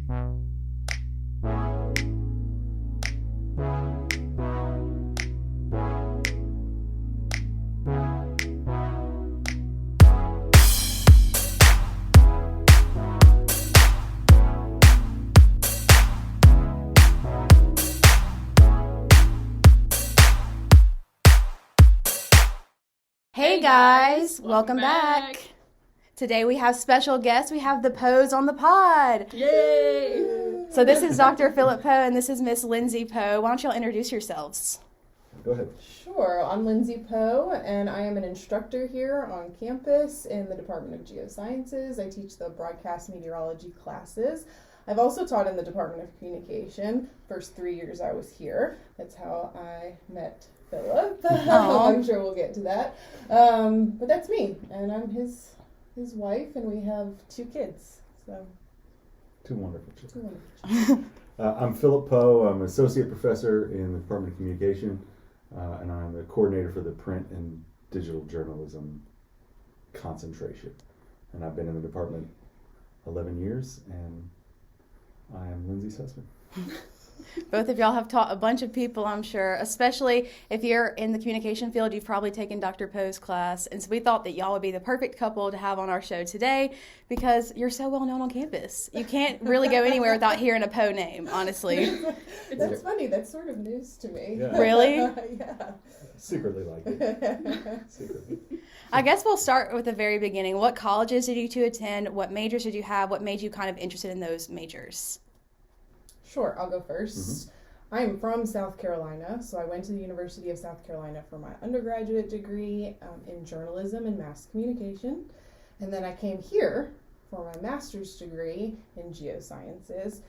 Hey guys, welcome back. Today we have special guests. We have the Poes on the pod. Yay! So this is Dr. Philip Poe and this is Miss Lindsey Poe. Why don't y'all introduce yourselves? Go ahead. Sure, I'm Lindsey Poe, and I am an instructor here on campus in the Department of Geosciences. I teach the broadcast meteorology classes. I've also taught in the Department of Communication. First 3 years I was here. That's how I met Philip. I'm sure we'll get to that. But that's me, and I'm his wife, and we have 2 kids. So Two wonderful children. I'm Philip Poe. I'm an associate professor in the Department of Communication, and I'm the coordinator for the print and digital journalism concentration. And I've been in the department 11 years, and I am Lindsay's husband. Both of y'all have taught a bunch of people, I'm sure, especially if you're in the communication field, you've probably taken Dr. Poe's class. And so we thought that y'all would be the perfect couple to have on our show today because you're so well known on campus. You can't really go anywhere without hearing a Poe name, honestly. That's funny. That's sort of news to me. Yeah. Really? Yeah. Secretly like it. Secretly. I guess we'll start with the very beginning. What colleges did you two attend? What majors did you have? What made you kind of interested in those majors? Sure, I'll go first. I'm from South Carolina, so I went to the University of South Carolina for my undergraduate degree in journalism and mass communication. And then I came here for my master's degree in geosciences.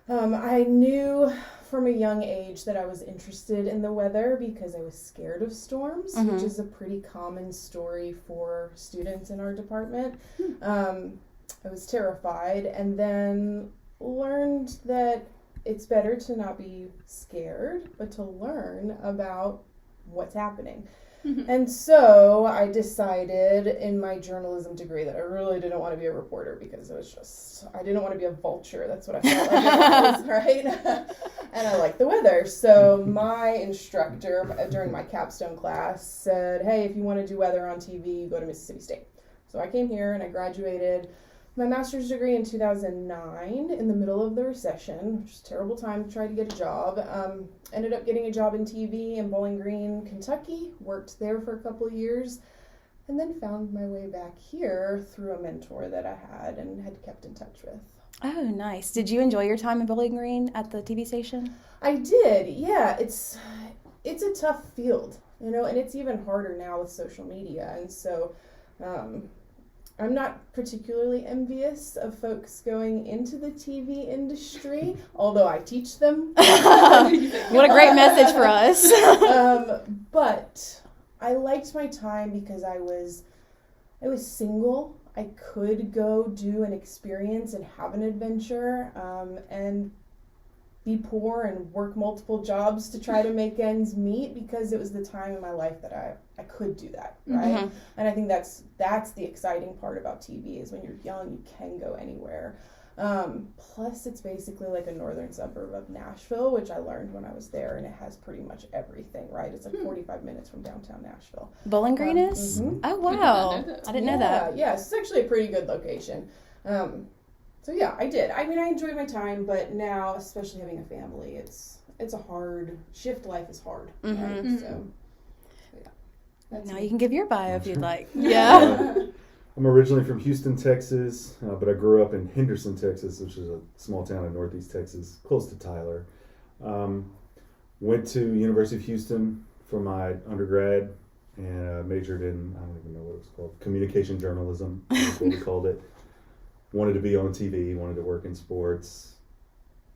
I knew from a young age that I was interested in the weather because I was scared of storms, which is a pretty common story for students in our department. I was terrified, and then learned that it's better to not be scared, but to learn about what's happening. And so I decided in my journalism degree that I really didn't want to be a reporter because I didn't want to be a vulture. That's what I felt like I was, right? And I like the weather. So my instructor during my capstone class said, hey, if you want to do weather on TV, go to Mississippi State. So I came here and I graduated my master's degree in 2009 in the middle of the recession, which was a terrible time to try to get a job. Ended up getting a job in TV in Bowling Green, Kentucky, worked there for a couple of years, and then found my way back here through a mentor that I had and had kept in touch with. Oh, nice. Did you enjoy your time in Bowling Green at the TV station? I did, yeah. It's a tough field, and it's even harder now with social media, and so I'm not particularly envious of folks going into the TV industry, although I teach them. What a great message for us. But I liked my time because I was single. I could go do an experience and have an adventure, and be poor and work multiple jobs to try to make ends meet because it was the time in my life that I could do that, right? And I think that's the exciting part about TV is when you're young, you can go anywhere. Plus, it's basically like a northern suburb of Nashville, which I learned when I was there, and it has pretty much everything, right? It's like 45 minutes from downtown Nashville. Bowling Green is? Oh, wow. I didn't know that. Yeah, it's actually a pretty good location. So yeah, I did. I mean, I enjoyed my time, but now, especially having a family, it's a hard, shift life is hard, right? So yeah. Now you can give your bio if you'd like. Yeah. I'm originally from Houston, Texas, but I grew up in Henderson, Texas, which is a small town in northeast Texas, close to Tyler. Went to University of Houston for my undergrad and majored in, I don't even know what it was called, communication journalism, that's what we called it. Wanted to be on TV, wanted to work in sports,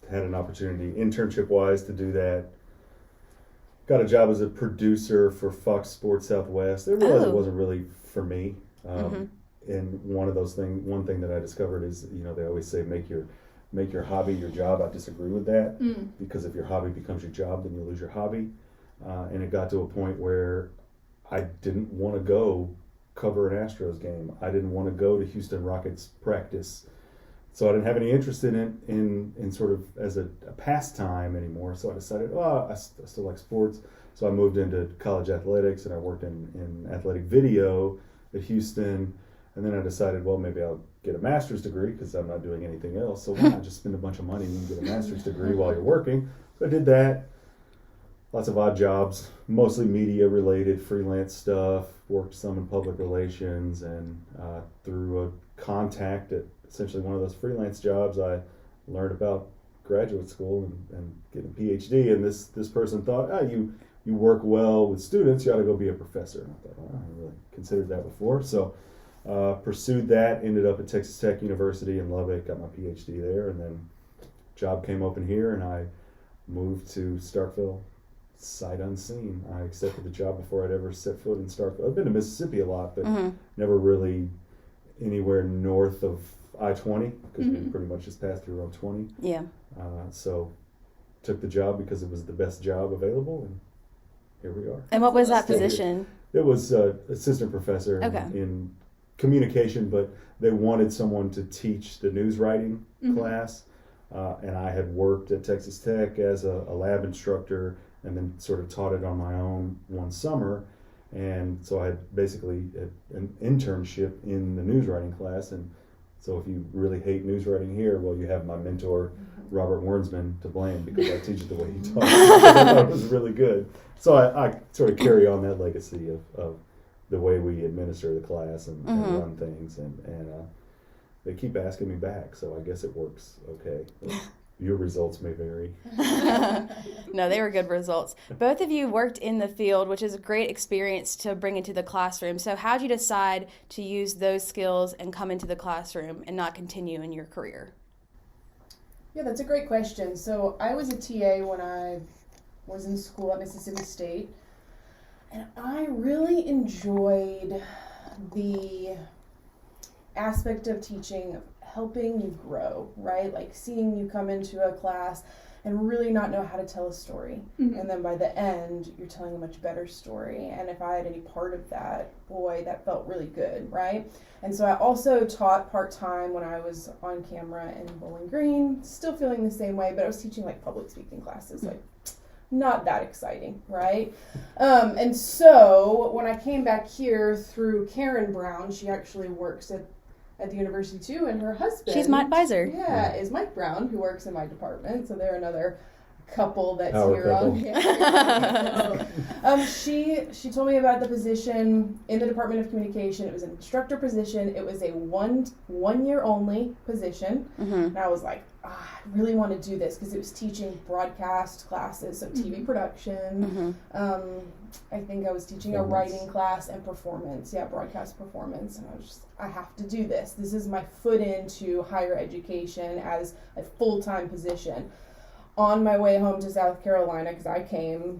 had an opportunity internship-wise to do that. Got a job as a producer for Fox Sports Southwest. I realized it wasn't really for me. And one thing that I discovered is, they always say make your hobby your job. I disagree with that because if your hobby becomes your job, then you lose your hobby. And it got to a point where I didn't want to go cover an Astros game. I didn't want to go to Houston Rockets practice. so I didn't have any interest in it in sort of as a pastime anymore. So I decided, I still like sports. So I moved into college athletics, and I worked in athletic video at Houston. And then I decided, well, maybe I'll get a master's degree because I'm not doing anything else. So why not just spend a bunch of money and get a master's degree while you're working? So I did that. Lots of odd jobs, mostly media related, freelance stuff. Worked some in public relations, and through a contact at essentially one of those freelance jobs, I learned about graduate school and getting a PhD. And this person thought, you work well with students, you ought to go be a professor. And I thought, I hadn't really considered that before. So pursued that, ended up at Texas Tech University in Lubbock, got my PhD there, and then job came open here, and I moved to Starkville sight unseen. I accepted the job before I'd ever set foot in Starkville. I've been to Mississippi a lot, but never really anywhere north of I-20, because we pretty much just passed through on 20. Yeah. So took the job because it was the best job available, and here we are. And what was that position? It was assistant professor in communication, but they wanted someone to teach the news writing class, and I had worked at Texas Tech as a lab instructor, and then sort of taught it on my own one summer. And so I had basically an internship in the news writing class. And so if you really hate news writing here, well, you have my mentor, Robert Wernsman, to blame, because I teach it the way he taught. I thought it was really good. So I sort of carry on that legacy of the way we administer the class and run things. And they keep asking me back, so I guess it works okay. Your results may vary. No, they were good results. Both of you worked in the field, which is a great experience to bring into the classroom. So how'd you decide to use those skills and come into the classroom and not continue in your career? Yeah, that's a great question. So I was a TA when I was in school at Mississippi State, and I really enjoyed the aspect of teaching, helping you grow, right? Like seeing you come into a class and really not know how to tell a story. And then by the end, you're telling a much better story. And if I had any part of that, boy, that felt really good, right? And so I also taught part-time when I was on camera in Bowling Green, still feeling the same way, but I was teaching like public speaking classes, like not that exciting, right? And so when I came back here through Karen Brown, she actually works at the university too, and her husband, she's my advisor. Yeah, is Mike Brown, who works in my department. So they're another couple that's Power here couple. on. She told me about the position in the Department of Communication. It was an instructor position. It was a one year only position, and I was like, I really want to do this because it was teaching broadcast classes, so TV production. I think I was teaching a writing class and performance, broadcast performance, and I was just, I have to do this. This is my foot into higher education as a full-time position. On my way home to South Carolina, because I came,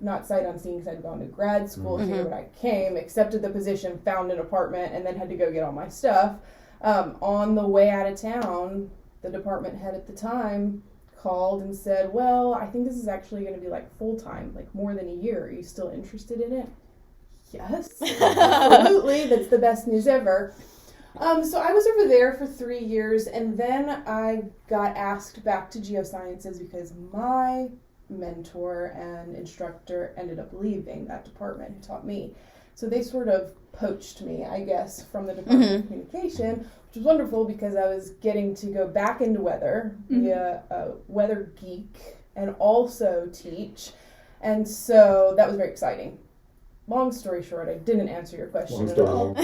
not sight unseen because I'd gone to grad school here, but I came, accepted the position, found an apartment, and then had to go get all my stuff. On the way out of town, the department head at the time called and said, well, I think this is actually going to be like full-time, like more than a year. Are you still interested in it? Yes, absolutely. That's the best news ever. So I was over there for 3 years, and then I got asked back to geosciences because my mentor and instructor ended up leaving that department who taught me. So they sort of poached me, I guess, from the Department of Communication, which was wonderful because I was getting to go back into weather, be a weather geek, and also teach. And so that was very exciting. Long story short, I didn't answer your question at all.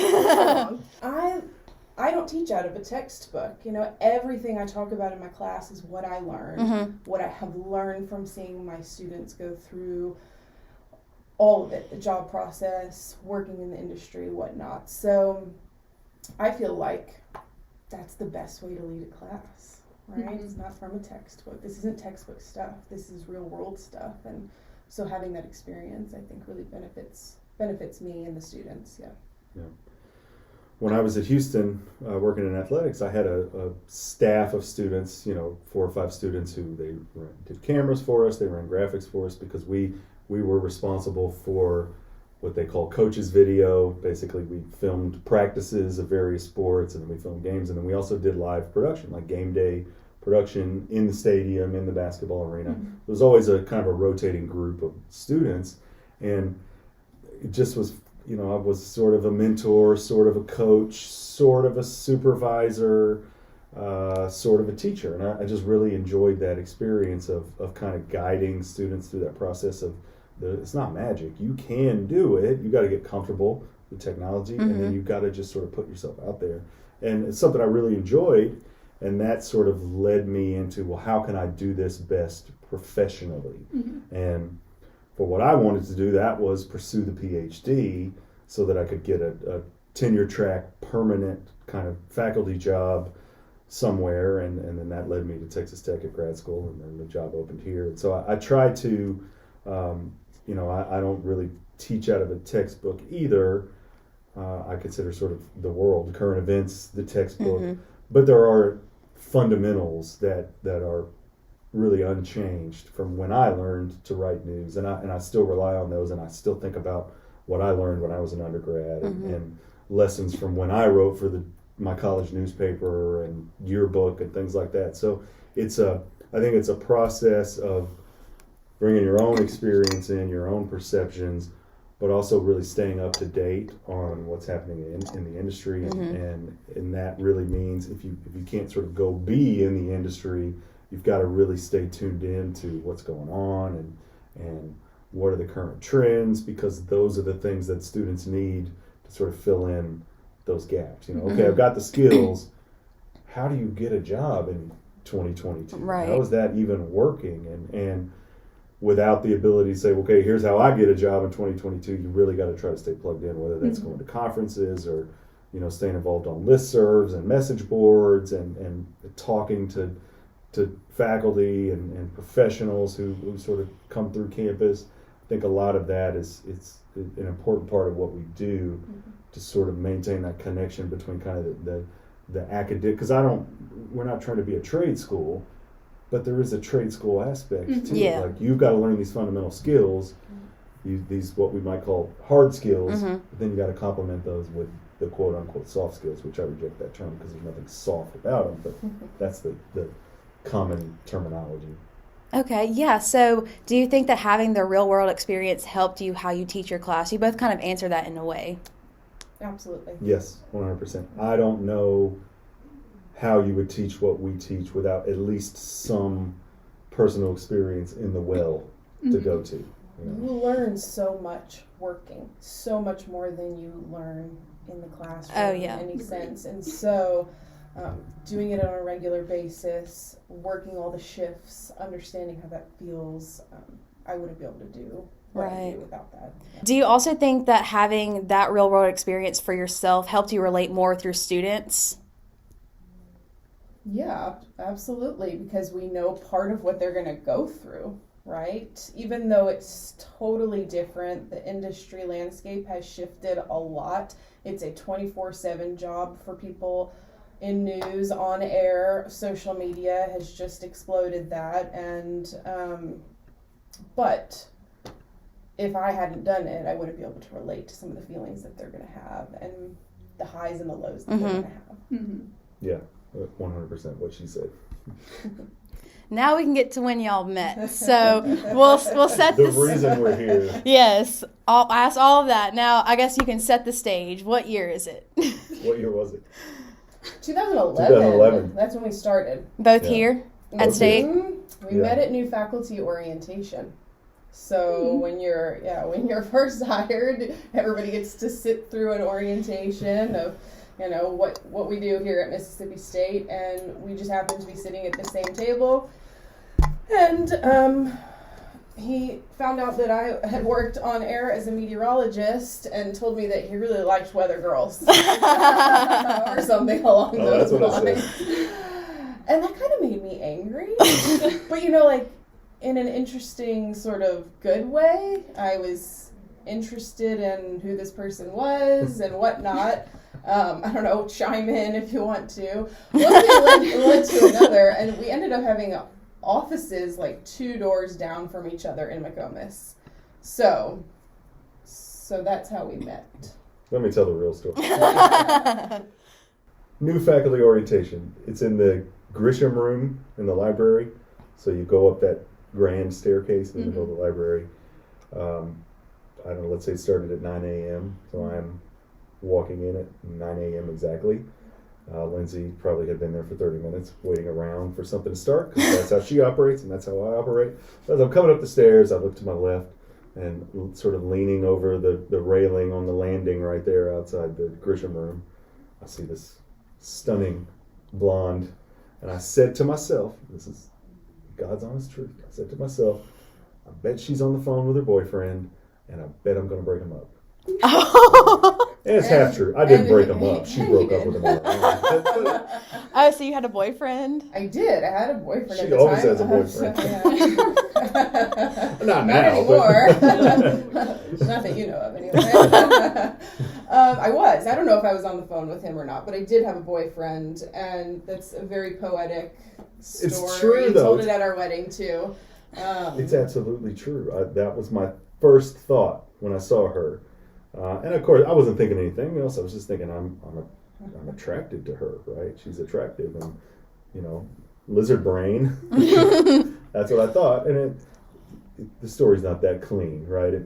I don't teach out of a textbook. You know, everything I talk about in my class is what I learned, what I have learned from seeing my students go through all of it, the job process, working in the industry, whatnot. So I feel like that's the best way to lead a class, right? It's not from a textbook. This isn't textbook stuff. This is real world stuff. And so having that experience, I think, really benefits me and the students. Yeah. When I was at Houston working in athletics, I had a staff of students, 4 or 5 students who they did cameras for us, they ran graphics for us, because we were responsible for what they call coaches video. Basically, we filmed practices of various sports, and then we filmed games, and then we also did live production, like game day production in the stadium, in the basketball arena. There was always a kind of a rotating group of students, and it just was, I was sort of a mentor, sort of a coach, sort of a supervisor, sort of a teacher. And I just really enjoyed that experience of kind of guiding students through that process of, it's not magic. You can do it. You got to get comfortable with technology, and then you've got to just sort of put yourself out there. And it's something I really enjoyed, and that sort of led me into, well, how can I do this best professionally? And for what I wanted to do, that was pursue the PhD so that I could get a tenure track, permanent kind of faculty job somewhere, and then that led me to Texas Tech at grad school, and then the job opened here. And so I try to, I don't really teach out of a textbook either. I consider sort of the world, current events, the textbook, but there are fundamentals that are really unchanged from when I learned to write news, and I still rely on those, and I still think about what I learned when I was an undergrad, and lessons from when I wrote for my college newspaper and yearbook and things like that. So I think it's a process of bringing your own experience in, your own perceptions, but also really staying up to date on what's happening in the industry. And that really means if you can't sort of go be in the industry, you've got to really stay tuned in to what's going on and what are the current trends, because those are the things that students need to sort of fill in those gaps. Okay, I've got the skills. How do you get a job in 2022? Right. How is that even working? And without the ability to say, okay, here's how I get a job in 2022, you really got to try to stay plugged in, whether that's going to conferences or, staying involved on listservs and message boards and talking to faculty and professionals who sort of come through campus. I think a lot of that is an important part of what we do to sort of maintain that connection between kind of the academic, because we're not trying to be a trade school, but there is a trade school aspect to it. Like, you've got to learn these fundamental skills, these what we might call hard skills, but then you got to complement those with the quote unquote soft skills, which I reject that term because there's nothing soft about them, but that's the common terminology. Okay, yeah. So do you think that having the real world experience helped you how you teach your class? You both kind of answer that in a way. Absolutely. Yes, 100%. I don't know how you would teach what we teach without at least some personal experience in the well to go to. You learn so much working, so much more than you learn in the classroom in any sense. And so doing it on a regular basis, working all the shifts, understanding how that feels, I wouldn't be able to do what I do without that. Yeah. Do you also think that having that real world experience for yourself helped you relate more with your students? Yeah, absolutely, because we know part of what they're going to go through, right? Even though it's totally different, the industry landscape has shifted a lot. It's a 24/7 job for people in news, on air. Social media has just exploded that. And but if I hadn't done it, I wouldn't be able to relate to some of the feelings that they're going to have and the highs and the lows that they're going to have. Yeah, 100% what she said. Now we can get to when y'all met. So we'll set the reason we're here. Yes, I'll ask all of that. Now I guess you can set the stage. What year is it? What year was it? 2011. That's when we started. Both here at State? We met at new faculty orientation. So when you're first hired, everybody gets to sit through an orientation of what we do here at Mississippi State, and we just happened to be sitting at the same table. And he found out that I had worked on air as a meteorologist and told me that he really liked weather girls or something along those lines. And that kind of made me angry. But in an interesting sort of good way. I was interested in who this person was and whatnot. I don't know, chime in if you want to. One thing led to another, and we ended up having offices like 2 doors down from each other in McComas. So So that's how we met. Let me tell the real story. New faculty orientation. It's in the Grisham room in the library. So you go up that grand staircase in the middle of the library. I don't know, let's say it started at 9 a.m. So I'm walking in at 9 a.m. exactly. Lindsay probably had been there for 30 minutes waiting around for something to start, because that's how she operates and that's how I operate. As I'm coming up the stairs, I look to my left and sort of leaning over the railing on the landing right there outside the Grisham room, I see this stunning blonde. And I said to myself, this is God's honest truth, I said to myself, I bet she's on the phone with her boyfriend, and I bet I'm going to break him up. And it's half true. I didn't break him up. She broke up with him. Oh, so you had a boyfriend? I did. I had a boyfriend at She the always time. has a boyfriend. Not Not now. anymore. Not that you know of, anyway. I was. I don't know if I was on the phone with him or not, but I did have a boyfriend, and that's a very poetic story. It's true, You though. told it at our wedding, too. It's absolutely true. That was my first thought when I saw her. And of course, I wasn't thinking anything else. I was just thinking, I'm attracted to her, right? She's attractive, and lizard brain. That's what I thought. And the story's not that clean, right? It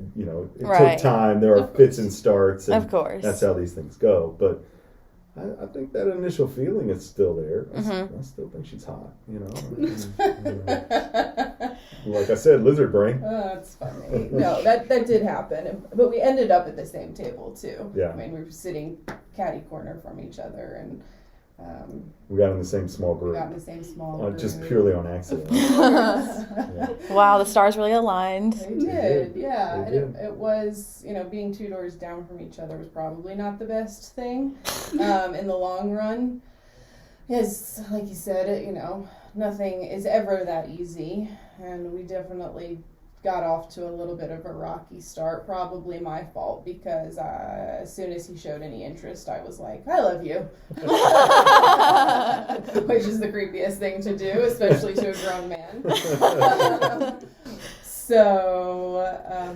Right. took time. There are fits and starts, and Of course. that's how these things go. But I think that initial feeling is still there. I still think she's hot. Like I said, lizard brain. Oh, that's funny. No, that did happen. But we ended up at the same table, too. Yeah. I mean, we were sitting catty corner from each other, and We got in the same small we group. got in the same small group. Just purely on accident. Wow, the stars really aligned. They did, yeah. They And did. it was, being 2 doors down from each other was probably not the best thing in the long run. Yes, like you said, nothing is ever that easy. And we definitely got off to a little bit of a rocky start. Probably my fault, because as soon as he showed any interest, I was like, I love you. Which is the creepiest thing to do, especially to a grown man.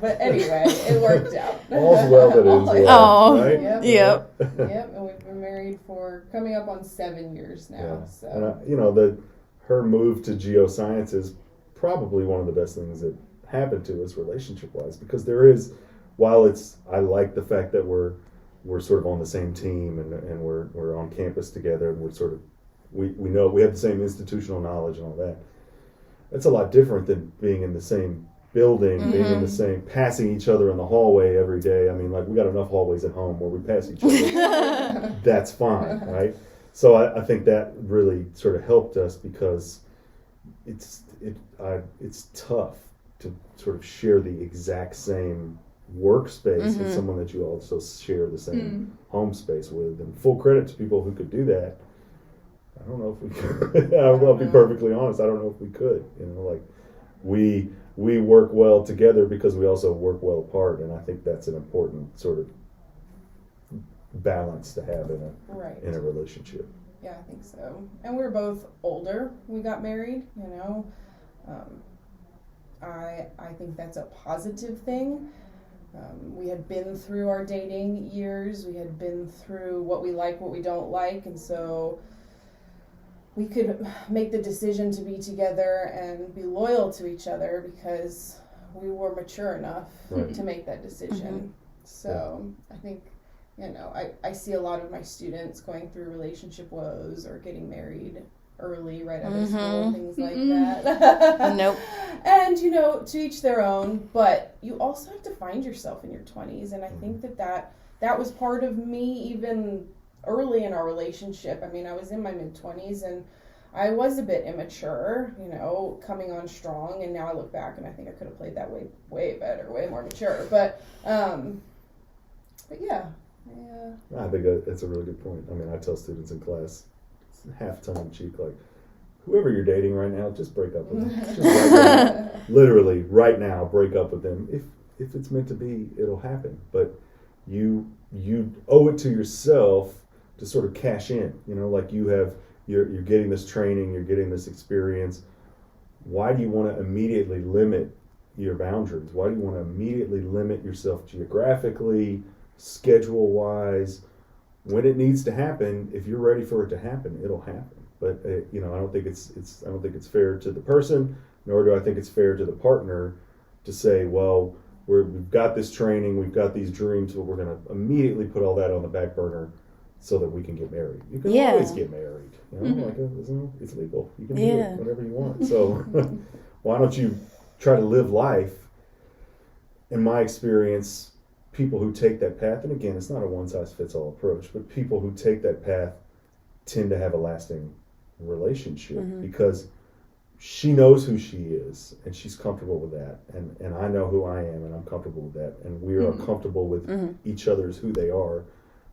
But anyway, it worked out. All's well that ends well, Oh, right? yep. Yep, and we've been married for coming up on 7 years now. Yeah. So And her move to geoscience is probably one of the best things that happened to us relationship-wise, because there is, while I like the fact that we're sort of on the same team and we're on campus together, and we're sort of we know we have the same institutional knowledge and all that. It's a lot different than being in the same building, being in the same, passing each other in the hallway every day. I mean, like, we got enough hallways at home where we pass each other. That's fine, right? So I think that really sort of helped us, because it's tough to sort of share the exact same workspace with someone that you also share the same home space with. And full credit to people who could do that. I don't know if we could. I'll be perfectly honest. I don't know if we could. We work well together because we also work well apart, and I think that's an important sort of balance to have in a relationship. yeah, I think so. And we're both older when we got married. I think that's a positive thing. We had been through our dating years. We had been through what we like, what we don't like, and so we could make the decision to be together and be loyal to each other because we were mature enough to make that decision. So I think, I see a lot of my students going through relationship woes or getting married early, right out of school, things like that. Nope. And, to each their own, but you also have to find yourself in your 20s, and I think that was part of me even early in our relationship. I mean, I was in my mid-20s, and I was a bit immature, coming on strong, and now I look back and I think I could have played that way better, way more mature. But yeah. I think that's a really good point. I mean, I tell students in class, half tongue in cheek, like, whoever you're dating right now, just break up with them. Just right now, literally right now, break up with them. If it's meant to be, it'll happen. But you owe it to yourself to sort of cash in. Like, you're getting this training, you're getting this experience. Why do you want to immediately limit your boundaries? Why do you want to immediately limit yourself geographically, schedule-wise? When it needs to happen, if you're ready for it to happen, it'll happen. But I don't think it's fair to the person, nor do I think it's fair to the partner to say, well, we've got this training, we've got these dreams, but we're going to immediately put all that on the back burner so that we can get married. You can always get married. It's legal. You can do it whatever you want. So why don't you try to live life? In my experience, people who take that path, and again, it's not a one-size-fits-all approach, but people who take that path tend to have a lasting relationship because she knows who she is and she's comfortable with that, and I know who I am and I'm comfortable with that, and we are comfortable with each other's who they are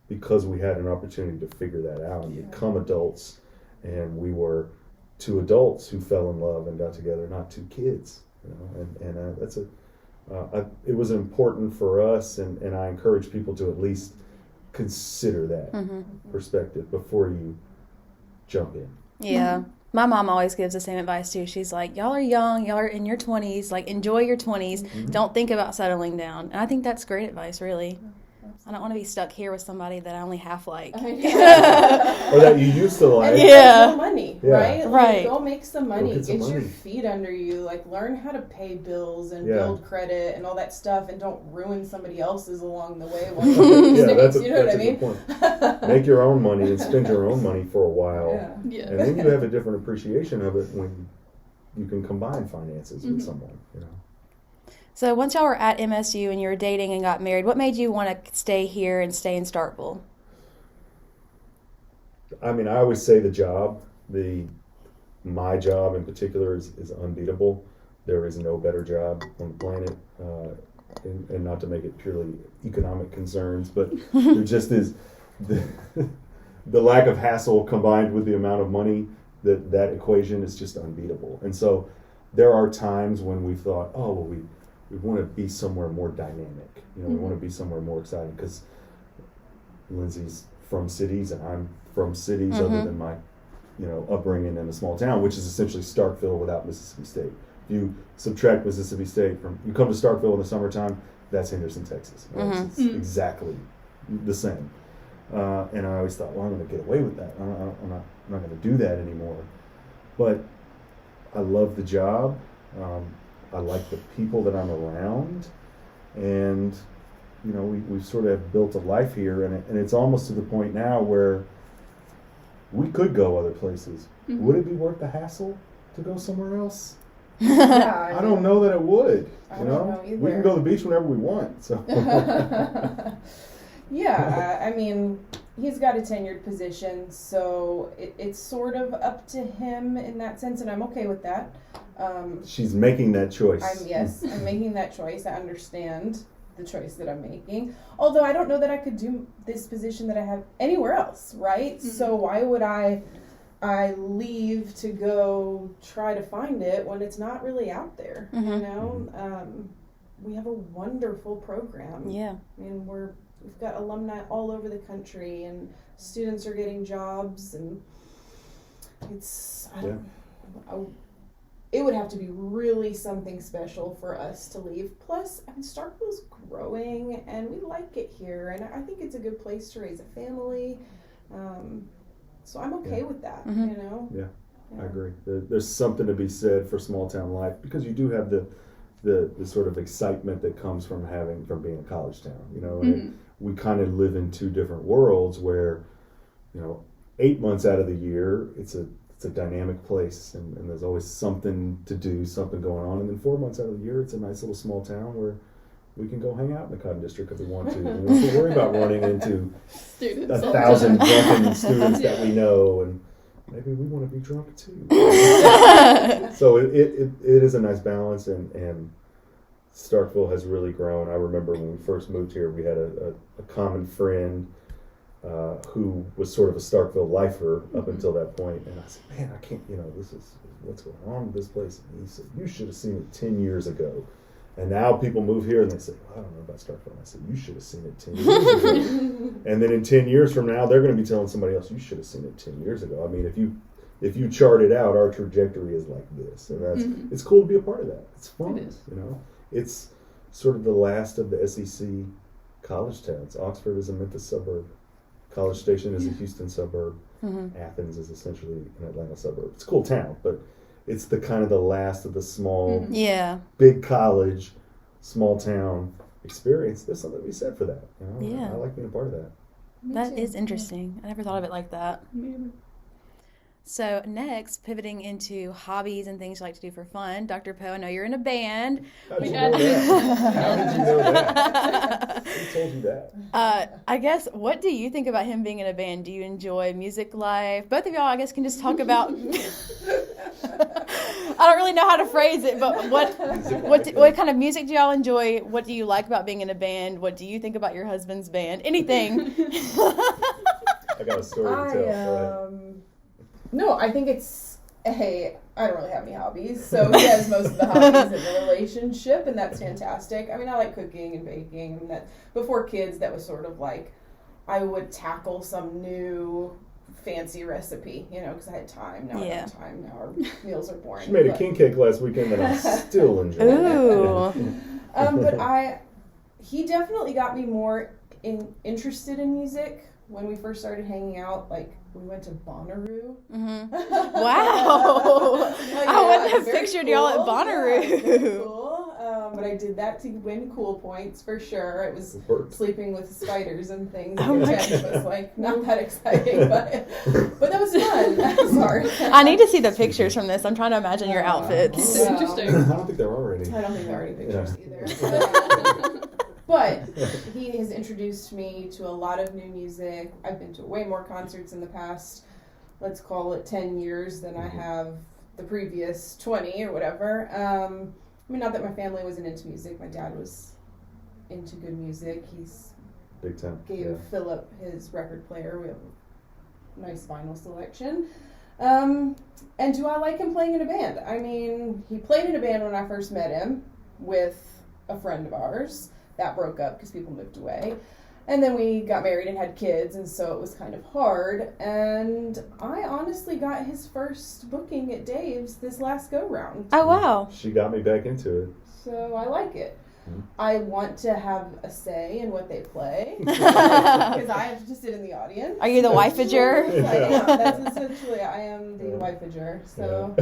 because we had an opportunity to figure that out and become adults, and we were two adults who fell in love and got together, not two kids, and that's it was important for us, and I encourage people to at least consider that perspective before you jump in. Yeah. My mom always gives the same advice too. She's like, y'all are young, y'all are in your 20s, like enjoy your 20s. Don't think about settling down. And I think that's great advice, really. I don't want to be stuck here with somebody that I only half like. Or that you used to like. Yeah. No money, right? Right. Go make some money. Get some your money. feet under you. Like, learn how to pay bills and build credit and all that stuff, and don't ruin somebody else's along the way. That's you know what I a mean? good point. Make your own money and spend your own money for a while. Yeah. And then you have a different appreciation of it when you can combine finances with someone, So once y'all were at MSU and you were dating and got married, what made you want to stay here and stay in Starkville? I mean, I always say the job, my job in particular is unbeatable. There is no better job on the planet, and not to make it purely economic concerns, but there just is the lack of hassle combined with the amount of money, that equation is just unbeatable. And so there are times when we thought, oh, well, we want to be somewhere more dynamic. We want to be somewhere more exciting, because Lindsey's from cities and I'm from cities, other than my upbringing in a small town, which is essentially Starkville without Mississippi State. If you subtract Mississippi State you come to Starkville in the summertime, that's Henderson, Texas. Right? It's exactly the same. And I always thought, well, I'm going to get away with that. I'm not going to do that anymore. But I love the job. I like the people that I'm around, and we sort of have built a life here, and it's almost to the point now where we could go other places. Would it be worth the hassle to go somewhere else? Yeah, I don't know that it would. I don't know either. We can go to the beach whenever we want. So. Yeah, I mean, he's got a tenured position, so it's sort of up to him in that sense, and I'm okay with that. She's making that choice. I'm making that choice. I understand the choice that I'm making. Although I don't know that I could do this position that I have anywhere else, right? So why would I leave to go try to find it when it's not really out there, We have a wonderful program. Yeah. I mean, we've got alumni all over the country, and students are getting jobs, and it would have to be really something special for us to leave. Plus, I mean, Starkville's growing, and we like it here, and I think it's a good place to raise a family. So I'm okay with that, Yeah, I agree. There's something to be said for small town life, because you do have the sort of excitement that comes from being a college town, and we kind of live in two different worlds where, 8 months out of the year, it's a dynamic place, and there's always something to do, something going on. And then 4 months out of the year, it's a nice little small town where we can go hang out in the Cotton District if we want to. We don't have to worry about running into students, 1,000 drunken students that we know, and maybe we want to be drunk too. So it is a nice balance, and Starkville has really grown. I remember when we first moved here, we had a common friend who was sort of a Starkville lifer up until that point, and I said, man, I can't, this is what's going on with this place. And he said, you should have seen it 10 years ago. And now people move here and they say, well, I don't know about Starkville. And I said, you should have seen it 10 years ago. And then in 10 years from now, they're going to be telling somebody else, you should have seen it 10 years ago. I mean, if you if you chart it out, our trajectory is like this. So that's it's cool to be a part of that. It's fun. It is. You know, it's sort of the last of the SEC college towns. Oxford is a Memphis suburb. College Station is a Houston suburb. Athens is essentially an Atlanta suburb. It's a cool town, but it's the kind of the last of the small, big college, small town experience. There's something to be said for that. You know? Yeah. I like being a part of that. That is interesting. I never thought of it like that. So next, pivoting into hobbies and things you like to do for fun. Dr. Poe, I know you're in a band. How did you know that? How did you know that? Who told you that? I guess, what do you think about him being in a band? Do you enjoy music life? Both of y'all, I guess, can just talk about... I don't really know how to phrase it, but what kind of music do y'all enjoy? What do you like about being in a band? What do you think about your husband's band? Anything. I got a story to tell. Go ahead. No, I think I don't really have any hobbies, so he has most of the hobbies in the relationship, and that's fantastic. I mean, I like cooking and baking, and that before kids, that was sort of like, I would tackle some new fancy recipe, you know, because I had time. Now I don't have time. Now our meals are boring. She made a king cake last weekend that I'm still enjoying. Ooh. But he definitely got me more interested in music when we first started hanging out. Like, we went to Bonnaroo. Wow. I wouldn't have pictured y'all at Bonnaroo. Yeah, very cool. But I did that to win cool points for sure. It was sleeping with spiders and things. Oh my It was like not that exciting, but that was fun. Sorry. I need to see the pictures from this. I'm trying to imagine your outfits. It's interesting. I don't think they're already. I don't think there are any pictures either. But he has introduced me to a lot of new music. I've been to way more concerts in the past, let's call it 10 years, than I have the previous 20 or whatever. I mean, not that my family wasn't into music. My dad was into good music. He's big time. Gave Philip his record player. We have a nice vinyl selection. And do I like him playing in a band? I mean, he played in a band when I first met him with a friend of ours. That broke up because people moved away. And then we got married and had kids, and so it was kind of hard. And I honestly got his first booking at Dave's this last go-round. Oh, wow. She got me back into it. So I like it. Mm-hmm. I want to have a say in what they play because I have to sit in the audience. Are you the wifeager? That's essentially, I am the wifeager. So,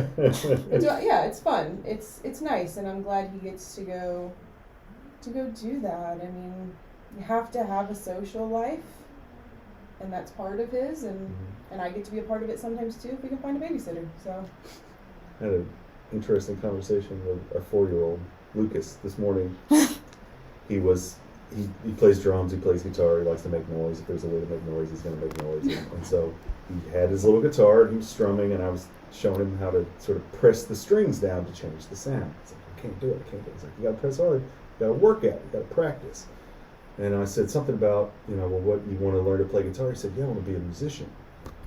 yeah, it's fun. It's nice, and I'm glad he gets to go do that. I mean, you have to have a social life, and that's part of his, and I get to be a part of it sometimes too if we can find a babysitter. So I had an interesting conversation with our 4-year-old Lucas this morning. He plays drums, he plays guitar, he likes to make noise. If there's a way to make noise, he's going to make noise. And so he had his little guitar, and he was strumming, and I was showing him how to sort of press the strings down to change the sound. He's like, I can't do it. He's like, you got to press hard. You got to work at it. You got to practice. And I said something about, well, what, you want to learn to play guitar? He said, yeah, I want to be a musician.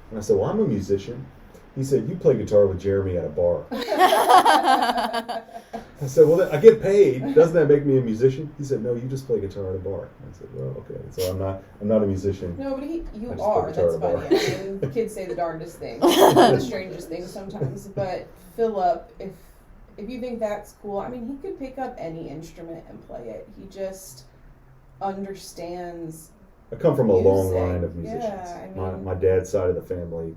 And I said, well, I'm a musician. He said, you play guitar with Jeremy at a bar. I said, well, I get paid. Doesn't that make me a musician? He said, no, you just play guitar at a bar. I said, well, okay. So I'm not a musician. No, but you are. That's funny. I mean, kids say the darndest things, the strangest things sometimes. But Philip, if you think that's cool, I mean, he could pick up any instrument and play it. He just understands. I come from a music. long line of musicians. Yeah, I mean, my dad's side of the family,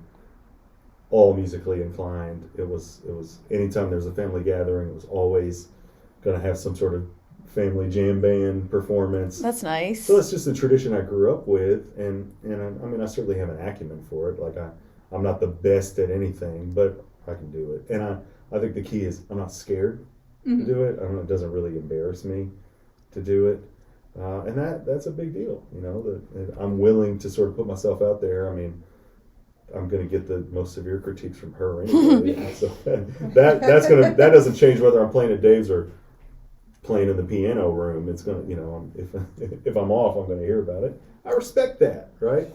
all musically inclined. It was anytime there was a family gathering, it was always going to have some sort of family jam band performance. That's nice. So that's just a tradition I grew up with, and I mean, I certainly have an acumen for it. Like I'm not the best at anything, but I can do it. And I think the key is I'm not scared to do it. It doesn't really embarrass me to do it. And that's a big deal, that I'm willing to sort of put myself out there. I mean, I'm going to get the most severe critiques from her anyway. So that doesn't change whether I'm playing at Dave's or playing in the piano room. It's going to, if I'm off, I'm going to hear about it. I respect that, right?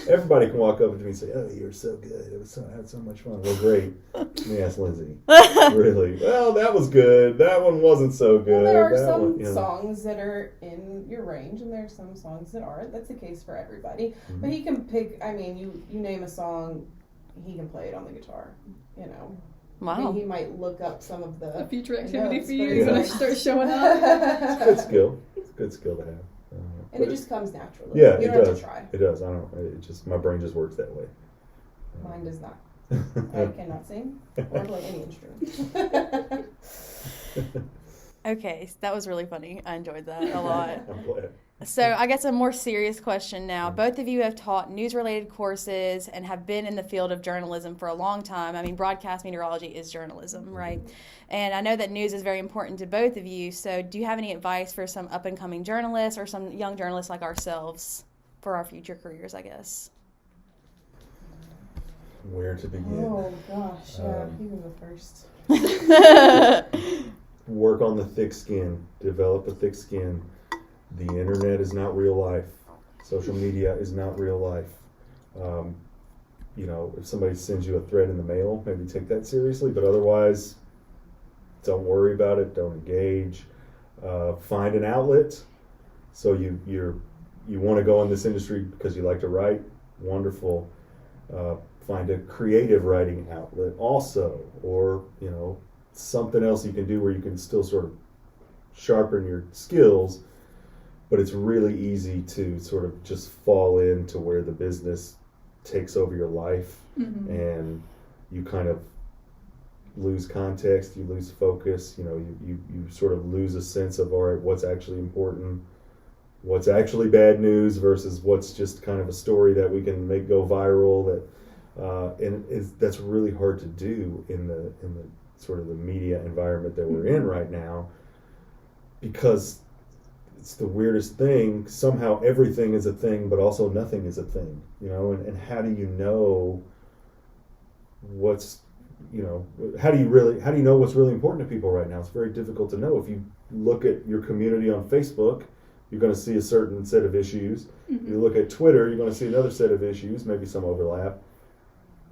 Everybody can walk up to me and say, "Oh, you're so good. I had so much fun." Well, great. Let me ask Lindsay. Really? Well, that was good. That one wasn't so good. Well, there are some songs that are in your range, and there are some songs that aren't. That's the case for everybody. Mm-hmm. But he can pick. I mean, you name a song he can play it on the guitar, you know. Wow. I mean, he might look up some of the A future activity notes, for but you it's when I like- start showing up. It's a good skill. It's a good skill to have. And it just comes naturally. Yeah, you it don't have does. to try. It does. I don't. It just my brain just works that way. Mine does not. I cannot sing or play any instrument. Okay, that was really funny. I enjoyed that a lot. I'm glad. So I guess a more serious question now. Both of you have taught news-related courses and have been in the field of journalism for a long time. I mean, broadcast meteorology is journalism, right? And I know that news is very important to both of you. So do you have any advice for some up-and-coming journalists or some young journalists like ourselves for our future careers, I guess? Where to begin? Oh gosh, yeah, you can go first. Work on the thick skin. Develop a thick skin. The internet is not real life. Social media is not real life. You know, if somebody sends you a thread in the mail, maybe take that seriously. But otherwise, don't worry about it. Don't engage. Find an outlet. So you want to go in this industry because you like to write. Wonderful. Find a creative writing outlet also, or you know, something else you can do where you can still sort of sharpen your skills. But it's really easy to sort of just fall into where the business takes over your life, and you kind of lose context, you lose focus, you know, you sort of lose a sense of, all right, what's actually important, what's actually bad news versus what's just kind of a story that we can make go viral. That's really hard to do in the sort of the media environment that we're in right now, because it's the weirdest thing. Somehow everything is a thing, but also nothing is a thing, you know, and how do you know what's, you know, how do you know what's really important to people right now? It's very difficult to know. If you look at your community on Facebook, you're going to see a certain set of issues. You look at Twitter, you're going to see another set of issues, maybe some overlap.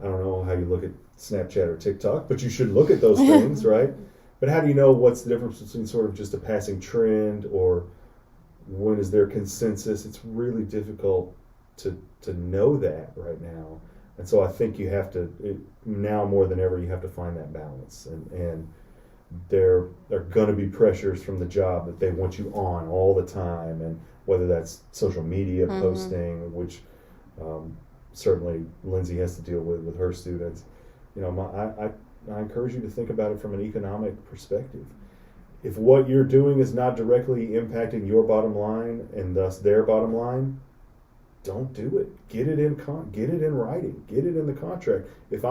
I don't know how you look at Snapchat or TikTok, but you should look at those things, right? But how do you know what's the difference between sort of just a passing trend or when is there consensus? It's really difficult to know that right now. And so I think you have to, now more than ever, you have to find that balance. And there are going to be pressures from the job that they want you on all the time. And whether that's social media posting, which certainly Lindsey has to deal with her students. You know, I encourage you to think about it from an economic perspective. If what you're doing is not directly impacting your bottom line and thus their bottom line, don't do it. Get it in writing. Get it in the contract. If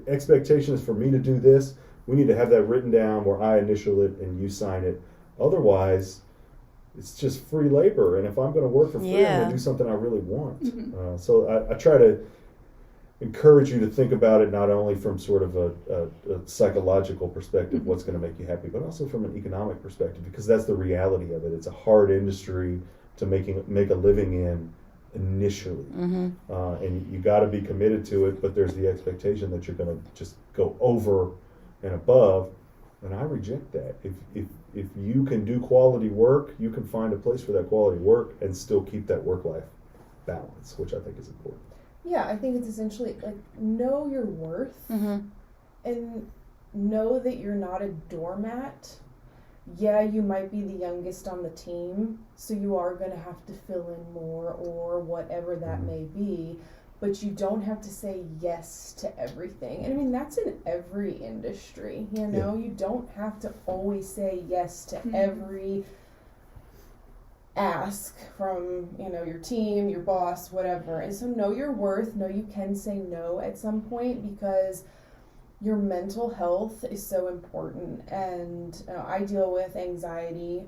expectation is for me to do this, we need to have that written down where I initial it and you sign it. Otherwise, it's just free labor. And if I'm going to work for free, I'm going to do something I really want. So I try to encourage you to think about it not only from sort of a psychological perspective, what's going to make you happy, but also from an economic perspective, because that's the reality of it. It's a hard industry to make a living in initially, and you got to be committed to it. But there's the expectation that you're going to just go over and above, and I reject that. If you can do quality work, you can find a place for that quality work and still keep that work-life balance, which I think is important. Yeah, I think it's essentially like know your worth and know that you're not a doormat. Yeah, you might be the youngest on the team, so you are going to have to fill in more or whatever that may be, but you don't have to say yes to everything. And I mean, that's in every industry, you know? You don't have to always say yes to every ask from, you know, your team, your boss, whatever. And so know your worth. Know you can say no at some point, because your mental health is so important. And I deal with anxiety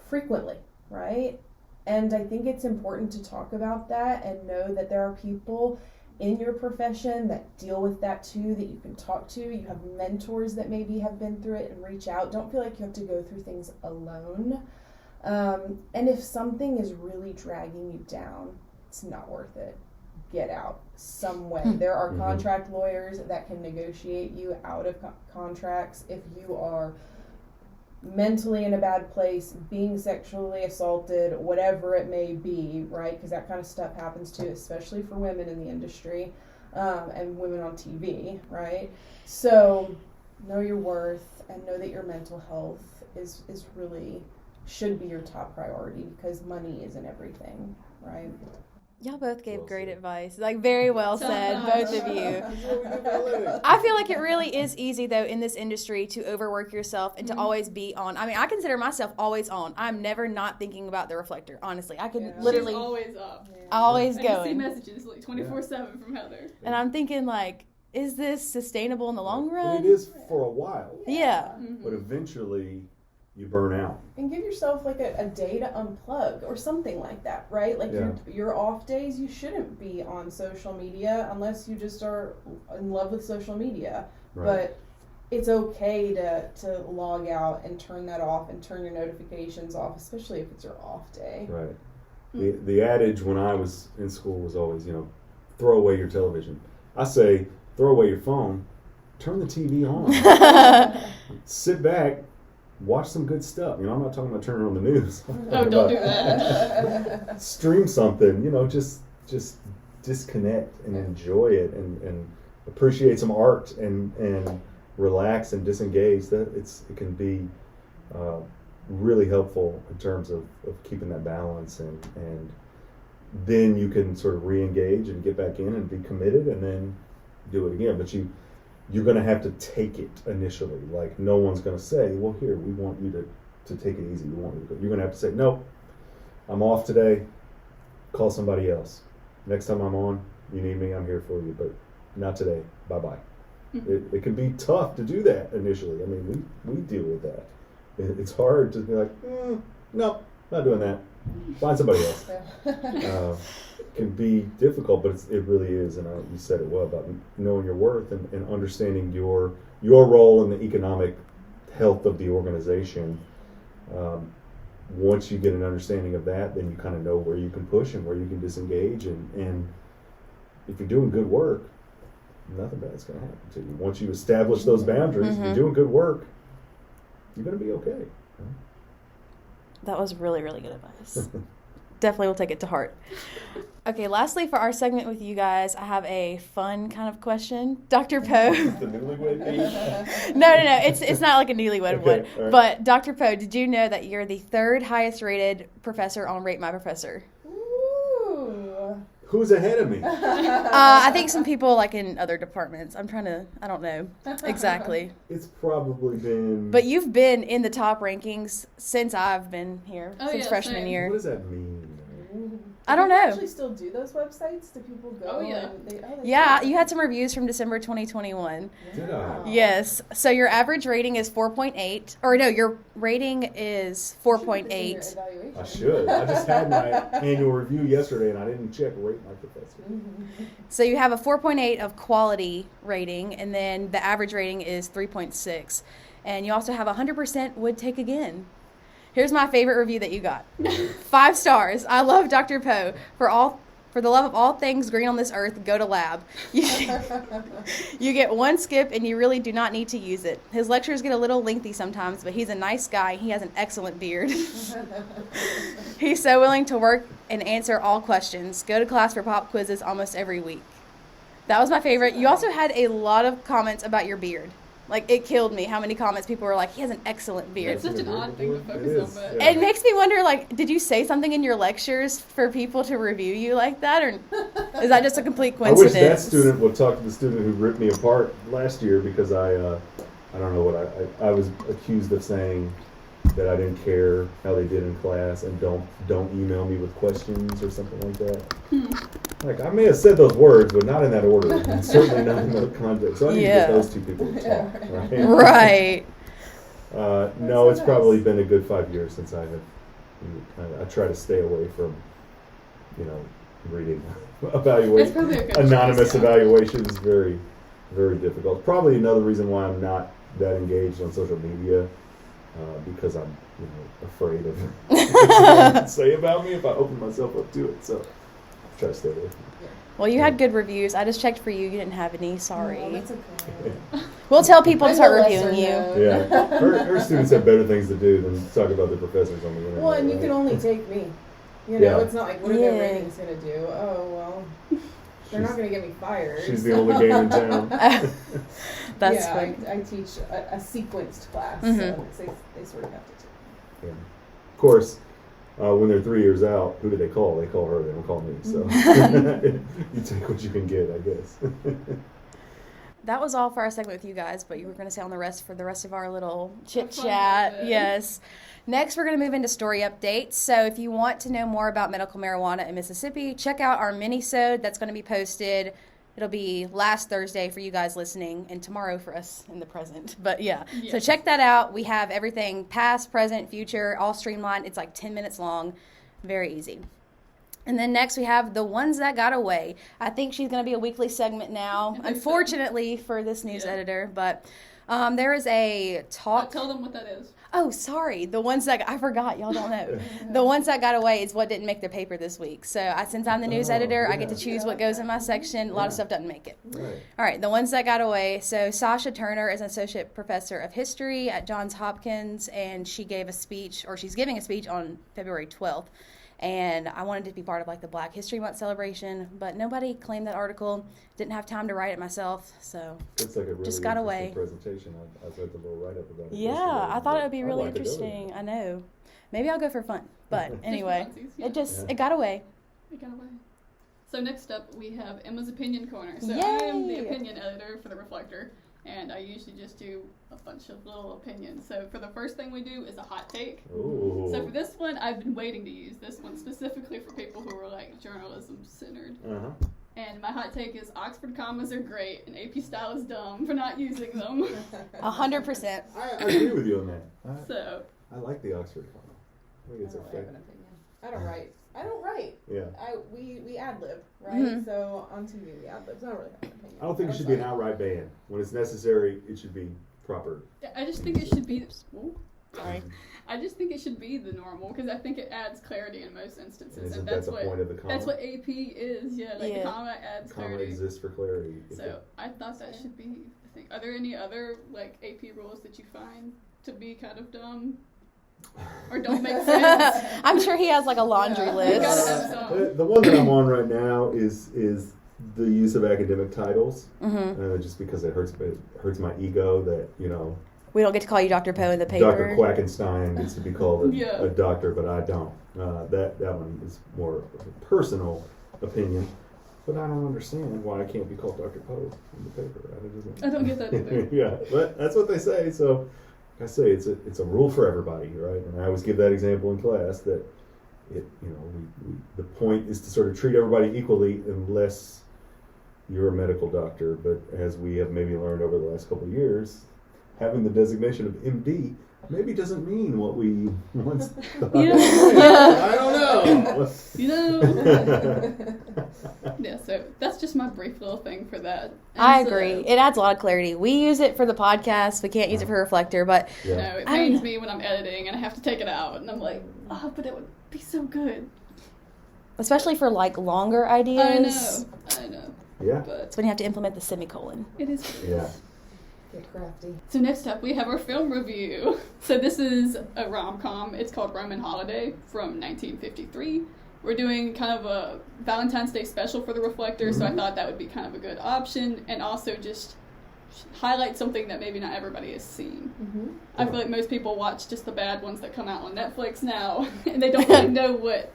frequently, right? And I think it's important to talk about that and know that there are people in your profession that deal with that too, that you can talk to. You have mentors that maybe have been through it, and reach out. Don't feel like you have to go through things alone. And if something is really dragging you down, it's not worth it. Get out some way. There are contract lawyers that can negotiate you out of contracts if you are mentally in a bad place, being sexually assaulted, whatever it may be, right? Because that kind of stuff happens too, especially for women in the industry. and women on TV, right? So know your worth and know that your mental health is really should be your top priority, because money isn't everything, right? Y'all both gave great advice. Like, very well said, both of you. I feel like it really is easy, though, in this industry to overwork yourself and to always be on. I mean, I consider myself always on. I'm never not thinking about the Reflector, honestly. I can literally... She's always up. Always going. I see messages like 24/7 from Heather. And I'm thinking, like, is this sustainable in the long run? And it is for a while. Yeah. But eventually, you burn out. And give yourself like a day to unplug or something like that, right? Like your off days, you shouldn't be on social media unless you just are in love with social media. Right. But it's okay to log out and turn that off and turn your notifications off, especially if it's your off day. Right. The adage when I was in school was always, throw away your television. I say, throw away your phone, turn the TV on. Sit back, watch some good stuff. I'm not talking about turning on the news. Oh, don't do that. Stream something, just disconnect and enjoy it and appreciate some art and relax and disengage. It can be really helpful in terms of keeping that balance, and then you can sort of re-engage and get back in and be committed and then do it again. But you're going to have to take it initially. Like, no one's going to say, well, here, we want you to take it easy. You're going to have to say, nope, I'm off today. Call somebody else. Next time I'm on, you need me, I'm here for you. But not today. Bye-bye. It can be tough to do that initially. I mean, we deal with that. It's hard to be like, no, not doing that. Find somebody else. It can be difficult, but it really is. And you said it well about knowing your worth and understanding your role in the economic health of the organization. Once you get an understanding of that, then you kind of know where you can push and where you can disengage. And if you're doing good work, nothing bad's going to happen to you. Once you establish those boundaries, if you're doing good work, you're going to be okay. That was really, really good advice. Definitely will take it to heart. Okay, lastly, for our segment with you guys, I have a fun kind of question. Dr. Poe. The newlywed piece? No. It's not like a newlywed one. Right. But Dr. Poe, did you know that you're the third highest rated professor on Rate My Professor? Ooh. Who's ahead of me? I think some people like in other departments. I don't know exactly. It's probably been... But you've been in the top rankings since I've been here, since freshman same. year. What does that mean? I don't Do you know. actually still do those websites? Do people go? Oh, yeah. Yeah, you had some reviews from December 2021. Did I? Yes. So your average rating is 4.8. Or no, your rating is 4.8. I should. I just had my annual review yesterday and I didn't check Rate My Professor. So you have a 4.8 of quality rating, and then the average rating is 3.6. And you also have 100% would take again. Here's my favorite review that you got. 5 stars. I love Dr. Poe. For the love of all things green on this earth, go to lab. You get 1 skip, and you really do not need to use it. His lectures get a little lengthy sometimes, but he's a nice guy. He has an excellent beard. He's so willing to work and answer all questions. Go to class for pop quizzes almost every week. That was my favorite. You also had a lot of comments about your beard. Like, it killed me how many comments people were like, he has an excellent beard. It's such an odd thing to focus on, but... It makes me wonder, like, did you say something in your lectures for people to review you like that, or is that just a complete coincidence? I wish that student would talk to the student who ripped me apart last year because I don't know what I was accused of saying that I didn't care how they did in class and don't email me with questions or something like that. Like, I may have said those words, but not in that order, and certainly not in that context. So I need to get those two people to talk, right? Right. No, it's probably been a good 5 years since I try to stay away from, reading anonymous evaluations. Very, very difficult. Probably another reason why I'm not that engaged on social media, because I'm, afraid of what someone can say about me if I open myself up to it. So I try to stay away from it. Well, you had good reviews. I just checked for you. You didn't have any. Sorry. No, that's okay. We'll tell people to start reviewing you. Yeah. Her students have better things to do than talk about their professors on the internet. Well, and you right? can only take me. Yeah. It's not like, what are their ratings going to do? Oh, well. they're not going to get me fired. She's the only game in town. That's yeah, funny. I teach a sequenced class, Mhm. so they sort of have to take. Yeah. Of course, when they're 3 years out, who do they call? They call her. They don't call me. So you take what you can get, I guess. That was all for our segment with you guys, but you were going to say on the rest for the rest of our little chit fun chat. with it. Yes. Next, we're going to move into story updates. So if you want to know more about medical marijuana in Mississippi, check out our mini-sode that's going to be posted. It'll be last Thursday for you guys listening and tomorrow for us in the present. But yeah, so Yes. check that out. We have everything past, present, future, all streamlined. It's like 10 minutes long. Very easy. And then next we have The Ones That Got Away. I think she's going to be a weekly segment now, I think so. unfortunately for this news Yeah. editor. But there is a talk. Tell them what that is. Oh, sorry. The ones that I forgot. Y'all don't know. The Ones That Got Away is what didn't make the paper this week. So since I'm the news editor, I get to choose what goes in my section. A lot of stuff doesn't make it. Right. All right, The Ones That Got Away. So Sasha Turner is an associate professor of history at Johns Hopkins, and she gave a speech, or she's giving a speech on February 12th. And I wanted to be part of like the Black History Month celebration, but nobody claimed that article. Didn't have time to write it myself, so It's like a really Just got interesting away. presentation. I read the little write-up about it. yeah, yesterday, I thought it would be but I'd really like to go there. interesting. I know. Maybe I'll go for fun, but anyway, funsies, yeah. it got away. It got away. So next up, we have Emma's Opinion Corner. So Yay! I am the opinion editor for the Reflector, and I usually just do a bunch of little opinions. So for the first thing we do is a hot take. Ooh. So for this one, I've been waiting to use this one specifically for people who are like journalism centered. Uh-huh. And my hot take is Oxford commas are great, and AP style is dumb for not using them. 100%. I agree with you on that. So I like the Oxford comma. I think it's I don't really have effective. an opinion. I don't write. Yeah. We ad lib, right? Mhm. So on TV we ad lib. So I don't really have an opinion. I don't think it should be an outright ban. When it's necessary, it should be proper. I just think it should be. Sorry. I just think it should be the normal because I think it adds clarity in most instances, Isn't and that that's the what point of the comma? that's what AP is. Yeah, like Yeah. the comma adds Comma clarity. exists for clarity. If So I thought that should be the thing. Are there any other like AP rules that you find to be kind of dumb or don't make sense? I'm sure he has like a laundry Yeah. You list. gotta have some. The one that I'm on right now is the use of academic titles, Hmm. just because it hurts my ego that We don't get to call you Dr. Poe in the paper. Dr. Quackenstein gets to be called Yeah. a doctor, but I don't. That one is more of a personal opinion, but I don't understand why I can't be called Dr. Poe in the paper. I don't get that either. Yeah, but that's what they say. So, like I say, it's a rule for everybody, right? And I always give that example in class that the point is to sort of treat everybody equally unless you're a medical doctor. But as we have maybe learned over the last couple of years, having the designation of MD maybe doesn't mean what we once thought. You know- I don't know. You know. Yeah, so that's just my brief little thing for that. And I so, agree. It adds a lot of clarity. We use it for the podcast. We can't use it for Reflector, but You Yeah. know, it I don't pains know. me when I'm editing and I have to take it out, and I'm like, oh, but it would be so good. especially for like longer I ideas. know, Yeah. but That's when you have to implement the semicolon. it is what it Yeah. is. Get crafty. So next up, we have our film review. So this is a rom-com. It's called Roman Holiday from 1953. We're doing kind of a Valentine's Day special for the Reflector, so I thought that would be kind of a good option, and also just highlight something that maybe not everybody has seen. Mm-hmm. I feel like most people watch just the bad ones that come out on Netflix now, and they don't really know what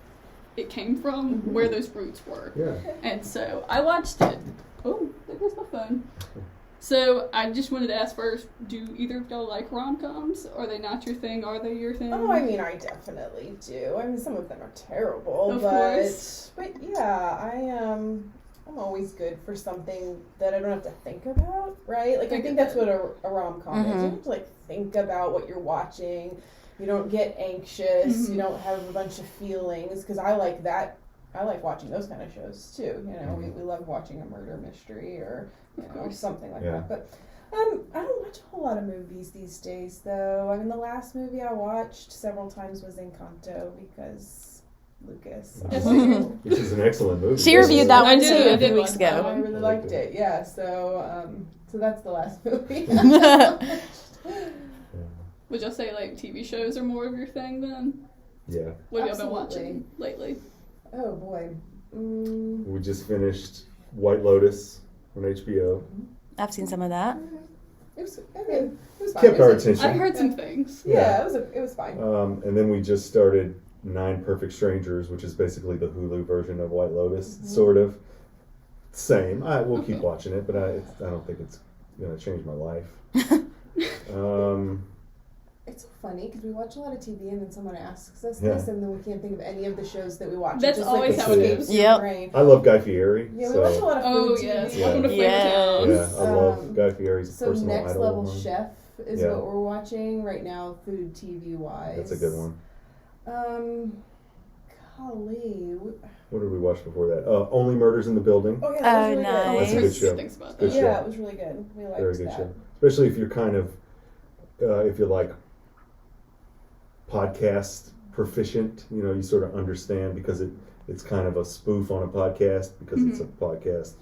it came from, where those roots were. Yeah. And so I watched it. Oh, there goes my phone. So I just wanted to ask first, do either of y'all like rom-coms? Are they not your thing? Are they your thing? Oh, I mean, I definitely do. I mean, some of them are terrible, Of but course. yeah, I'm always good for something that I don't have to think about, right? Like, I I think get that's what a rom-com is. You Mhm. don't have to, like, think about what you're watching. You don't get anxious. Mhm. You don't have a bunch of feelings, because I like that. I like watching those kind of shows, too. You know, we love watching a murder mystery or, you Of know, course. something like Yeah. that. But I don't watch a whole lot of movies these days, though. I mean, the last movie I watched several times was Encanto because Lucas. Yes, Which is an excellent movie. She reviewed that I one did- too I a did few weeks watch that ago. I one. really I liked liked it. Yeah. So that's the last movie. Would y'all say like TV shows are more of your thing then? Yeah. What have y'all been Absolutely. watching lately? Oh boy. We just finished White Lotus on HBO. I've seen some of that. It was fine. Kept It our was attention. I've heard some things. Yeah, it was fine. And then we just started 9 Perfect Strangers, which is basically the Hulu version of White Lotus, sort of. Same. We'll keep watching it, but I don't think it's going to change my life. It's so funny because we watch a lot of TV and then someone asks us Yeah. this and then we can't think of any of the shows that we watch. That's it just always like how it escapes is. your Yep. brain. I love Guy Fieri. Yeah, we so, watch a lot of Oh, food yes. TV. Welcome to Flavor Yes. Town. yeah, I love Guy Fieri's So personal Next idol. Level one. Chef is Yeah. what we're watching right now, food TV wise. That's a good one. Golly. What did we watch before that? Only Murders in the Building. Oh yeah, that was Oh, really nice. good. That's a good show. Good things about Good that. show. Yeah, it was really good. We liked Very good that. show. Especially if you're kind of, if you're like podcast proficient, you sort of understand because it's kind of a spoof on a podcast because it's a podcast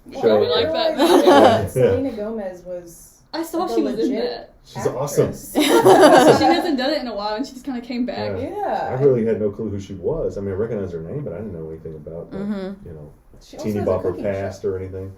Yeah, show. we like that. Yeah. Selena Gomez was. I saw The she was in legit that. She's awesome. actress. She hasn't done it in a while, and she just kind of came back. Yeah. Yeah. I really had no clue who she was. I mean, I recognized her name, but I didn't know anything about She also teeny has a bopper cooking past or anything.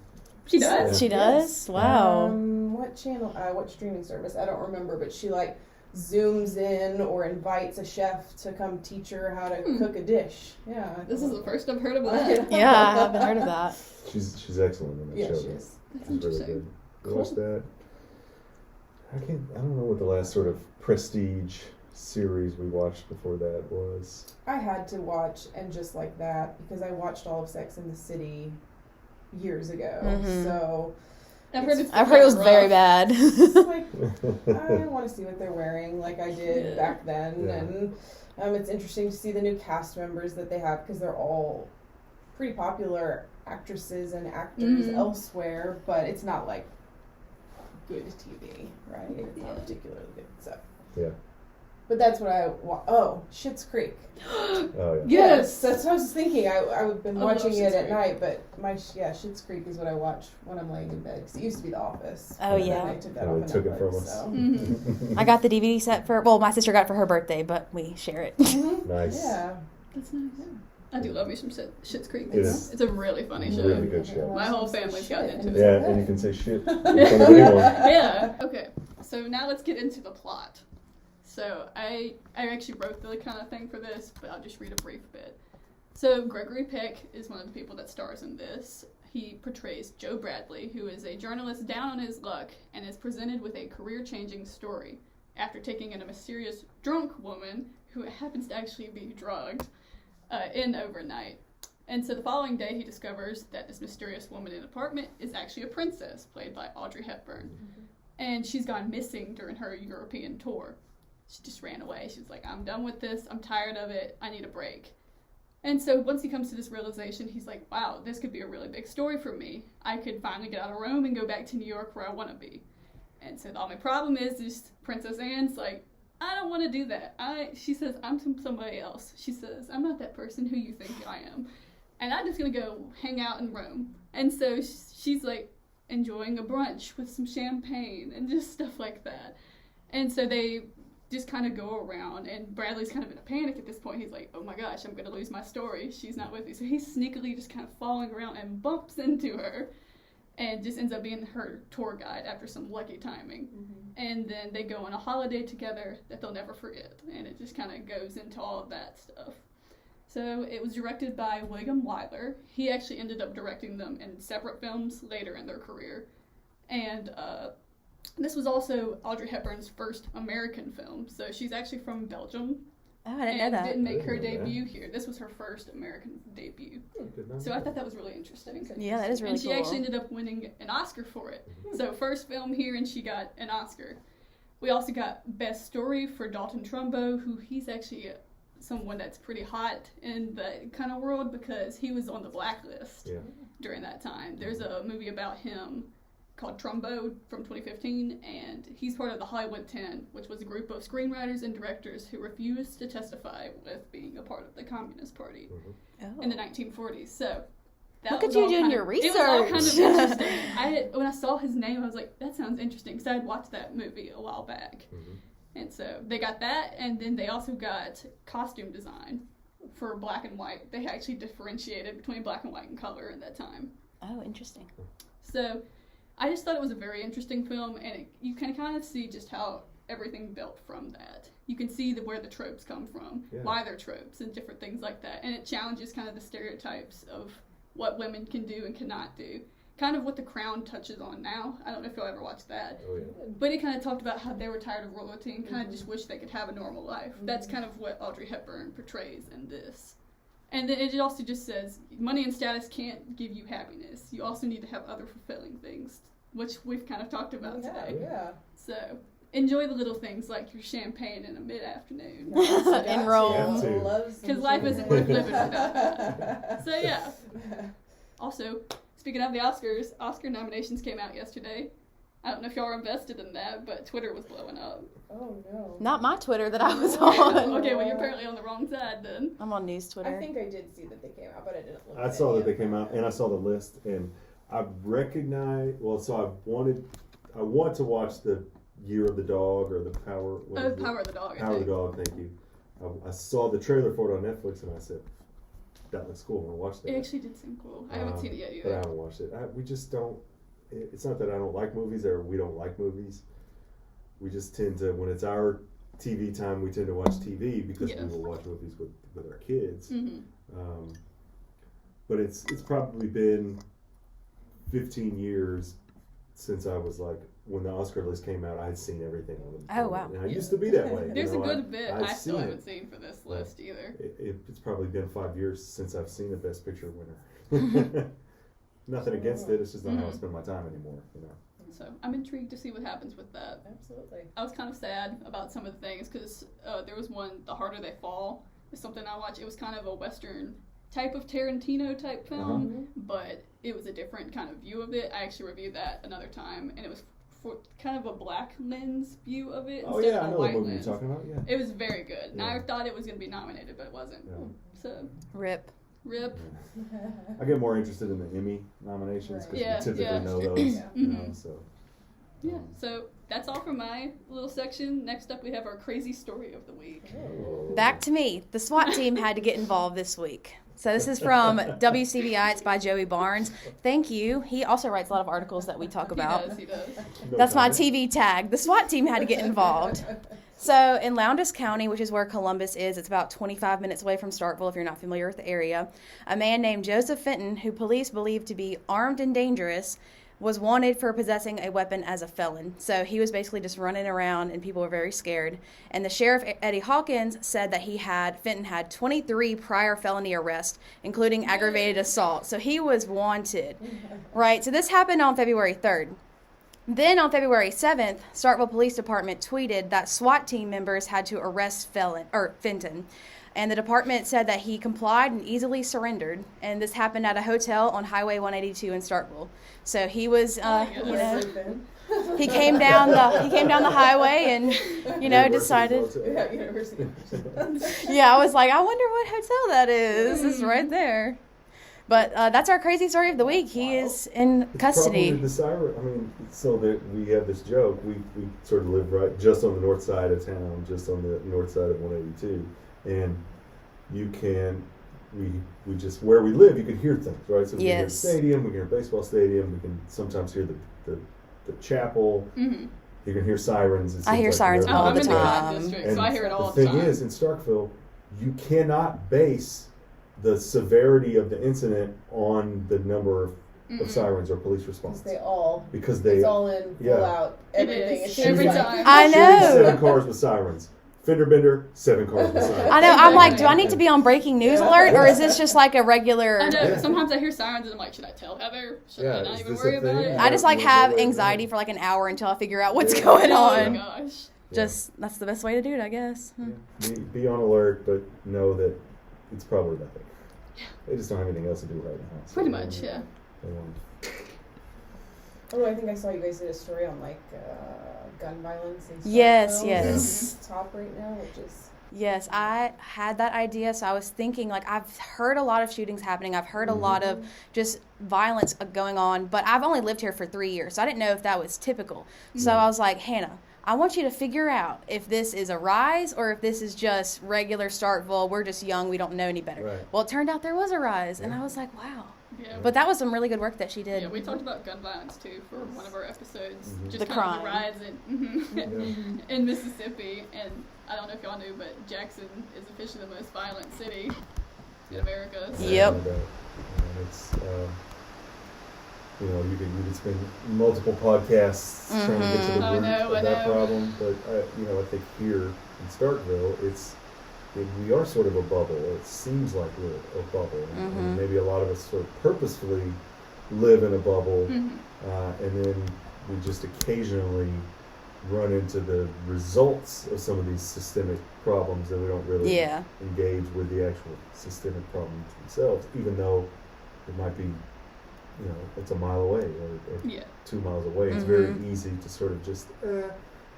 She does. Yeah. She does? Wow. What channel? What streaming service? I don't remember, but she like zooms in or invites a chef to come teach her how to cook a dish. Yeah. This is the first I've heard of that. Yeah, I haven't heard of that. She's excellent in that Yeah, show. she is. That's She's really interesting. good. We Cool. watched that. I don't know what the last sort of prestige series we watched before that was. I had to watch And Just Like That because I watched all of Sex and the City years ago. Mhm. So I've heard it's I've heard it was very rough. bad. it's like I want to see what they're wearing like I did Yeah. back then, Yeah. and it's interesting to see the new cast members that they have because they're all pretty popular actresses and actors Mhm. elsewhere, but it's not like good TV, right? It's not Yeah. particularly good. So Yeah. but that's what Schitt's Creek. Oh yeah. Yes. That's what I was thinking. I've been I love watching Schitt's it at Creek. night, but Schitt's Creek is what I watch when I'm laying in bed. Because it used to be The Office. Oh, and then yeah. I took that And off they of took it from Netflix, us. so. Mhm. I got the DVD set my sister got it for her birthday, but we share it. Nice. Yeah. That's nice. I do love me some Schitt's Creek. It is. It's a really funny show. Really good show. My whole family's gotten into it. Yeah, and you can say shit in front of anyone. Yeah. Okay. So now let's get into the plot. So I actually wrote the kind of thing for this, but I'll just read a brief bit. So Gregory Peck is one of the people that stars in this. He portrays Joe Bradley, who is a journalist down on his luck and is presented with a career-changing story after taking in a mysterious drunk woman who happens to actually be drugged in overnight. And so the following day, he discovers that this mysterious woman in the apartment is actually a princess, played by Audrey Hepburn. And she's gone missing during her European tour. She just ran away. She was like, I'm done with this. I'm tired of it. I need a break. And so once he comes to this realization, he's like, wow, this could be a really big story for me. I could finally get out of Rome and go back to New York where I want to be. And so the only problem is Princess Anne's like, I don't want to do that. She says, I'm somebody else. She says, I'm not that person who you think I am. And I'm just going to go hang out in Rome. And so she's like enjoying a brunch with some champagne and just stuff like that. And so they just kind of go around, and Bradley's kind of in a panic at this point. He's like, oh my gosh, I'm going to lose my story. She's not with me. So he's sneakily just kind of following around and bumps into her and just ends up being her tour guide after some lucky timing. And then they go on a holiday together that they'll never forget. And it just kind of goes into all of that stuff. So it was directed by William Wyler. He actually ended up directing them in separate films later in their career. And this was also Audrey Hepburn's first American film. So she's actually from Belgium. Oh, I didn't know And that. didn't make her I didn't know that. debut here. This was her first American debut. Did not So know I thought that was really interesting. Yeah, that is really And she cool. actually ended up winning an Oscar for it. So first film here, and she got an Oscar. We also got Best Story for Dalton Trumbo, who he's actually someone that's pretty hot in the kind of world because he was on the blacklist Yeah. during that time. There's a movie about him called Trumbo from 2015, and he's part of the Hollywood 10, which was a group of screenwriters and directors who refused to testify with being a part of the Communist Party Oh. in the 1940s. So that Look at was you all doing kind your of, It was all kind of research. interesting. When I saw his name, I was like, that sounds interesting, because I had watched that movie a while back. And so they got that, and then they also got costume design for black and white. They actually differentiated between black and white and color at that time. Oh, interesting. So I just thought it was a very interesting film, and you can kind of see just how everything built from that. You can see where the tropes come from, why they're tropes, and different things like that. And it challenges kind of the stereotypes of what women can do and cannot do. Kind of what The Crown touches on now. I don't know if you'll ever watch that. Oh, yeah. But it kind of talked about how they were tired of royalty and kind of just wish they could have a normal life. That's kind of what Audrey Hepburn portrays in this. And then it also just says, money and status can't give you happiness. You also need to have other fulfilling things, which we've kind of talked about today. Yeah. So enjoy the little things like your champagne in a mid-afternoon. In Rome. Because life isn't worth living without that. So yeah. Also, speaking of the Oscars, Oscar nominations came out yesterday. I don't know if y'all are invested in that, but Twitter was blowing up. Oh, no. Not my Twitter that I was on. Okay, well, you're apparently on the wrong side then. I'm on news Twitter. I think I did see that they came out, but I didn't look I saw that they came out, and I saw the list, and I recognize. Well, so I want to watch the Year of the Dog or the Power. Power of the Dog. Power of the Dog. Thank you. I saw the trailer for it on Netflix, and I said, "That looks cool. I want to watch that." It actually did seem cool. I haven't seen it yet either. But I haven't watched it. We just don't. It's not that I don't like movies or we don't like movies. We just tend to, when it's our TV time, we tend to watch TV because we will watch movies with our kids. Mm-hmm. But it's probably been 15 years since I was like, when the Oscar list came out, I had seen everything on them. Oh, wow. And I used to be that way. There's a good bit I still seen haven't seen for this list either. It's probably been 5 years since I've seen a Best Picture winner. Nothing against it. It's just not how I spend my time anymore. So I'm intrigued to see what happens with that. Absolutely. I was kind of sad about some of the things because there was one, The Harder They Fall, is something I watched. It was kind of a Western type of Tarantino type film, but it was a different kind of view of it. I actually reviewed that another time, and it was for kind of a black lens view of it instead of a I know white the movie lens. you're talking about. Yeah. It was very good. And I thought it was going to be nominated, but it wasn't. Yeah. So Rip. Rip. I get more interested in the Emmy nominations because Right. we typically Yeah. know those. You know, so. Yeah, so that's all for my little section. Next up, we have our crazy story of the week. Back to me. The SWAT team had to get involved this week. So this is from WCBI. It's by Joey Barnes. Thank you. He also writes a lot of articles that we talk about. He does. That's my TV tag. The SWAT team had to get involved. So in Lowndes County, which is where Columbus is, it's about 25 minutes away from Starkville if you're not familiar with the area, a man named Joseph Fenton, who police believe to be armed and dangerous, was wanted for possessing a weapon as a felon. So he was basically just running around and people were very scared. And the sheriff, Eddie Hawkins, said that Fenton had 23 prior felony arrests, including aggravated assault. So he was wanted. Right, so this happened on February 3rd. Then on February 7th, Starkville Police Department tweeted that SWAT team members had to arrest Fenton. And the department said that he complied and easily surrendered. And this happened at a hotel on Highway 182 in Starkville. So he was, he came down the highway and, decided. Yeah, I was like, I wonder what hotel that is. It's right there. But that's our crazy story of the week. He is in custody. Probably the siren. I mean, so that we have this joke. We sort of live right just on the north side of town, just on the north side of 182. And you can, we just, where we live, you can hear things, right? So we can hear the stadium, we can hear a baseball stadium, we can sometimes hear the chapel, you can hear sirens. I hear sirens all the time. I'm in the district, so I hear it all the time. time. The thing is, in Starkville, you cannot base the severity of the incident on the number of sirens or police response. Because it's all in, full out, everything. It is. Every time. I know. 7 cars with sirens. Fender bender, 7 cars with sirens. I know. I'm like, do I need to be on breaking news alert, or is this just like a regular? I know. Sometimes I hear sirens and I'm like, should I tell Heather? Should I not even worry about it? I just like have anxiety for like an hour until I figure out what's going on. Oh my gosh. Just that's the best way to do it, I guess. Be on alert, but know that it's probably nothing. They just don't have anything else to do right now. So pretty much, yeah. Although I think I saw you guys did a story on like gun violence and stuff. Yes. Top right now, which is. Yes, I had that idea, so I was thinking, like, I've heard a lot of shootings happening. I've heard a lot of just violence going on, but I've only lived here for 3 years, so I didn't know if that was typical. So I was like, Hannah, I want you to figure out if this is a rise or if this is just regular Starkville. We're just young. We don't know any better. Right. Well, it turned out there was a rise, and I was like, wow. Yeah. But that was some really good work that she did. Yeah, we talked about gun violence too for one of our episodes. Just The kind crime. of the riots in Mississippi, and I don't know if y'all knew, but Jackson is officially the most violent city in America. So. Yep. And it's you could spend multiple podcasts trying to get to the root of that problem, but I think here in Starkville, we are sort of a bubble. It seems like we're a bubble, and maybe a lot of us sort of purposefully live in a bubble, and then we just occasionally run into the results of some of these systemic problems, and we don't really engage with the actual systemic problems themselves, even though it might be, it's a mile away or 2 miles away. It's very easy to sort of just,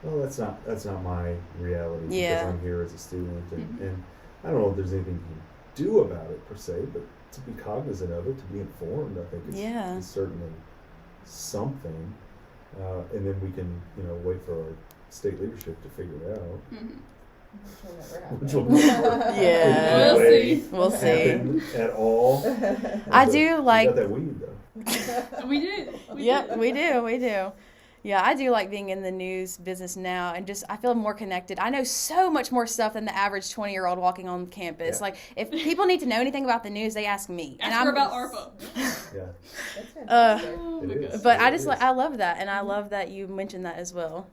well, that's not my reality because I'm here as a student, and I don't know if there's anything you can do about it per se, but to be cognizant of it, to be informed, I think is certainly something, and then we can wait for our state leadership to figure it out. Which will never we'll see at all. I do like got that weed though. We did. We do. Yeah, I do like being in the news business now, and just I feel more connected. I know so much more stuff than the average 20-year-old walking on campus. Like, if people need to know anything about the news, they ask me. Ask her about ARPA. But I love that, and I love that you mentioned that as well.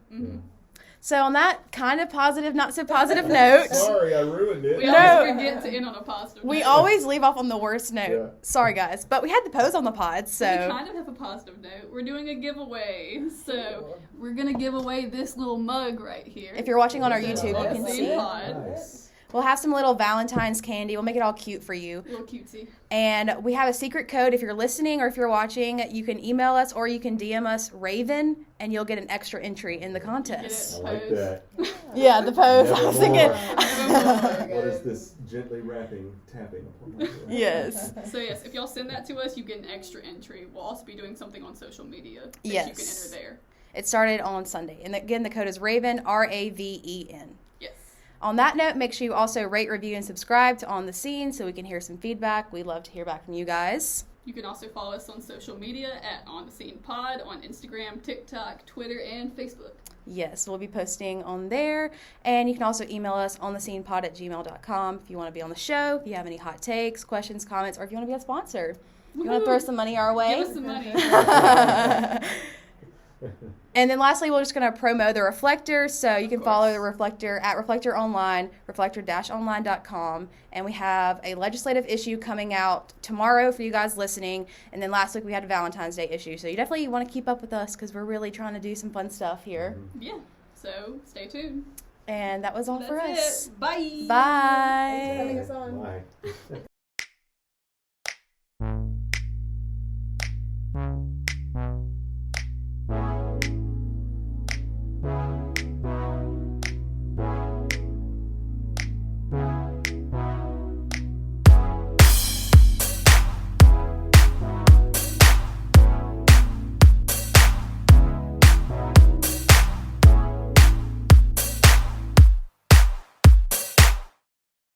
So on that kind of positive, not so positive note. Sorry, I ruined it. We always forget to end on a positive note. We always leave off on the worst note. Yeah. Sorry, guys. But we had the Poes on the pod, so. We kind of have a positive note. We're doing a giveaway. So we're going to give away this little mug right here. If you're watching on our YouTube, you can see. Nice. We'll have some little Valentine's candy. We'll make it all cute for you. A little cutesy. And we have a secret code. If you're listening or if you're watching, you can email us or you can DM us Raven, and you'll get an extra entry in the contest. I like that. Yeah, the Poes. I was thinking. What is this gently tapping? Yes. So yes, if y'all send that to us, you get an extra entry. We'll also be doing something on social media that you can enter there. It started on Sunday. And again, the code is Raven, RAVEN. Yes. On that note, make sure you also rate, review, and subscribe to On the Scene so we can hear some feedback. We'd love to hear back from you guys. You can also follow us on social media at On the Scene Pod on Instagram, TikTok, Twitter, and Facebook. Yes, we'll be posting on there. And you can also email us onthescenepod@gmail.com if you want to be on the show, if you have any hot takes, questions, comments, or if you want to be a sponsor. You want to throw some money our way? Give us some money. And then lastly, we're just going to promo the Reflector. So you can follow the Reflector at Reflector Online, reflector-online.com. And we have a legislative issue coming out tomorrow for you guys listening. And then last week we had a Valentine's Day issue. So you definitely want to keep up with us because we're really trying to do some fun stuff here. Yeah. So stay tuned. And that was all for us. Bye. Bye. Thanks for having us on. Bye.